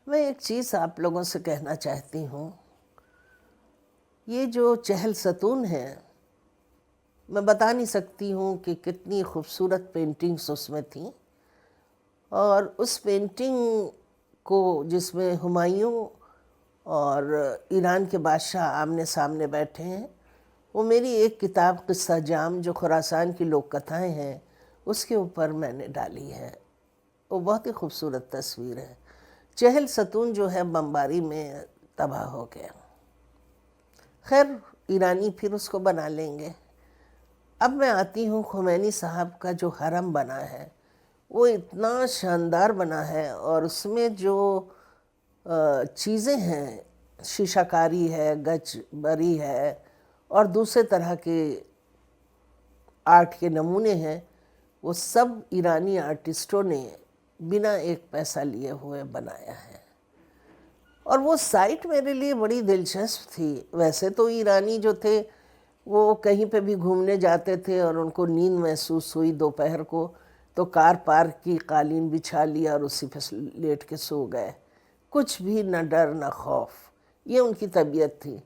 میں ایک چیز آپ لوگوں سے کہنا چاہتی ہوں، یہ جو چہل ستون ہے، میں بتا نہیں سکتی ہوں کہ کتنی خوبصورت پینٹنگز اس میں تھیں، اور اس پینٹنگ کو جس میں ہمایوں اور ایران کے بادشاہ آمنے سامنے بیٹھے ہیں، وہ میری ایک کتاب قصہ جام جو خراسان کی لوک کتھائیں ہیں اس کے اوپر میں نے ڈالی ہے۔ وہ بہت ہی خوبصورت تصویر ہے۔ چہل ستون جو ہے بمباری میں تباہ ہو گیا، خیر ایرانی پھر اس کو بنا لیں گے۔ اب میں آتی ہوں خمینی صاحب کا جو حرم بنا ہے، وہ اتنا شاندار بنا ہے، اور اس میں جو چیزیں ہیں، شیشہ کاری ہے، گچ بری ہے، اور دوسرے طرح کے آرٹ کے نمونے ہیں، وہ سب ایرانی آرٹسٹوں نے بنا ایک پیسہ لیے ہوئے بنایا ہے۔ اور وہ سائٹ میرے لیے بڑی دلچسپ تھی۔ ویسے تو ایرانی جو تھے وہ کہیں پہ بھی گھومنے جاتے تھے اور ان کو نیند محسوس ہوئی دوپہر کو تو کار پارک کی، قالین بچھا لیا اور اسی پہ لیٹ کے سو گئے، کچھ بھی نہ ڈر نہ خوف، یہ ان کی طبیعت تھی۔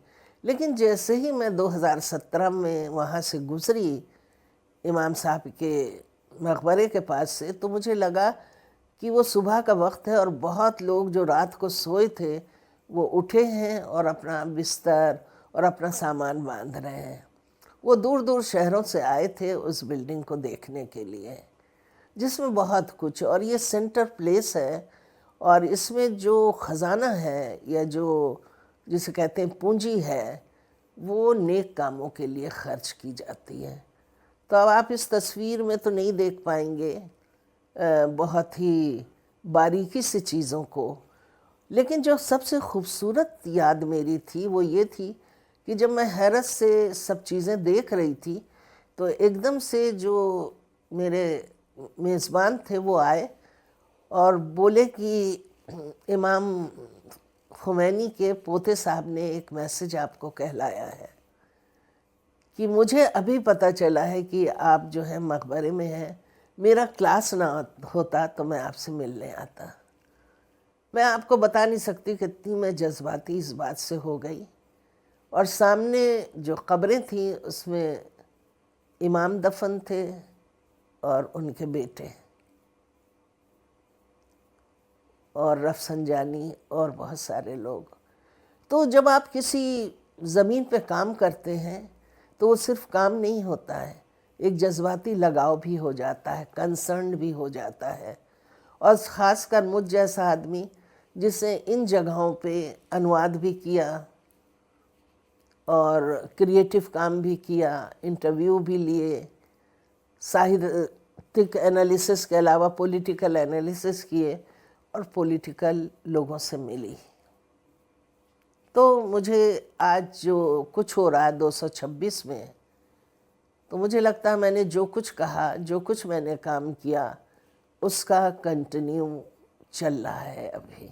لیکن جیسے ہی میں 2017 میں وہاں سے گزری امام صاحب کے مقبرے کے پاس سے، تو مجھے لگا کہ وہ صبح کا وقت ہے اور بہت لوگ جو رات کو سوئے تھے وہ اٹھے ہیں اور اپنا بستر اور اپنا سامان باندھ رہے ہیں۔ وہ دور دور شہروں سے آئے تھے اس بلڈنگ کو دیکھنے کے لیے، جس میں بہت کچھ، اور یہ سینٹر پلیس ہے، اور اس میں جو خزانہ ہے یا جو جسے کہتے ہیں پونجی ہے، وہ نیک کاموں کے لیے خرچ کی جاتی ہے۔ تو اب آپ اس تصویر میں تو نہیں دیکھ پائیں گے بہت ہی باریکی سے چیزوں کو، لیکن جو سب سے خوبصورت یاد میری تھی وہ یہ تھی کہ جب میں حیرت سے سب چیزیں دیکھ رہی تھی تو ایک دم سے جو میرے میزبان تھے وہ آئے اور بولے کہ امام خمینی کے پوتے صاحب نے ایک میسج آپ کو کہلایا ہے، کہ مجھے ابھی پتہ چلا ہے کہ آپ جو ہے مقبرے میں ہیں، میرا کلاس نہ ہوتا تو میں آپ سے ملنے آتا۔ میں آپ کو بتا نہیں سکتی کتنی میں جذباتی اس بات سے ہو گئی، اور سامنے جو قبریں تھیں اس میں امام دفن تھے اور ان کے بیٹے اور رفسنجانی اور بہت سارے لوگ۔ تو جب آپ کسی زمین پہ کام کرتے ہیں تو وہ صرف کام نہیں ہوتا ہے، ایک جذباتی لگاؤ بھی ہو جاتا ہے، کنسرنڈ بھی ہو جاتا ہے، اور خاص کر مجھ جیسا آدمی جسے ان جگہوں پہ انواد بھی کیا اور کریٹیو کام بھی کیا، انٹرویو بھی لیے، ساہتک انالیسس کے علاوہ پولیٹیکل انالیسس کیے، اور پولیٹیکل لوگوں سے ملی۔ تو مجھے آج جو کچھ ہو رہا ہے 226 میں، تو مجھے لگتا ہے میں نے جو کچھ کہا، جو کچھ میں نے کام کیا، اس کا کنٹینیو چل رہا ہے ابھی۔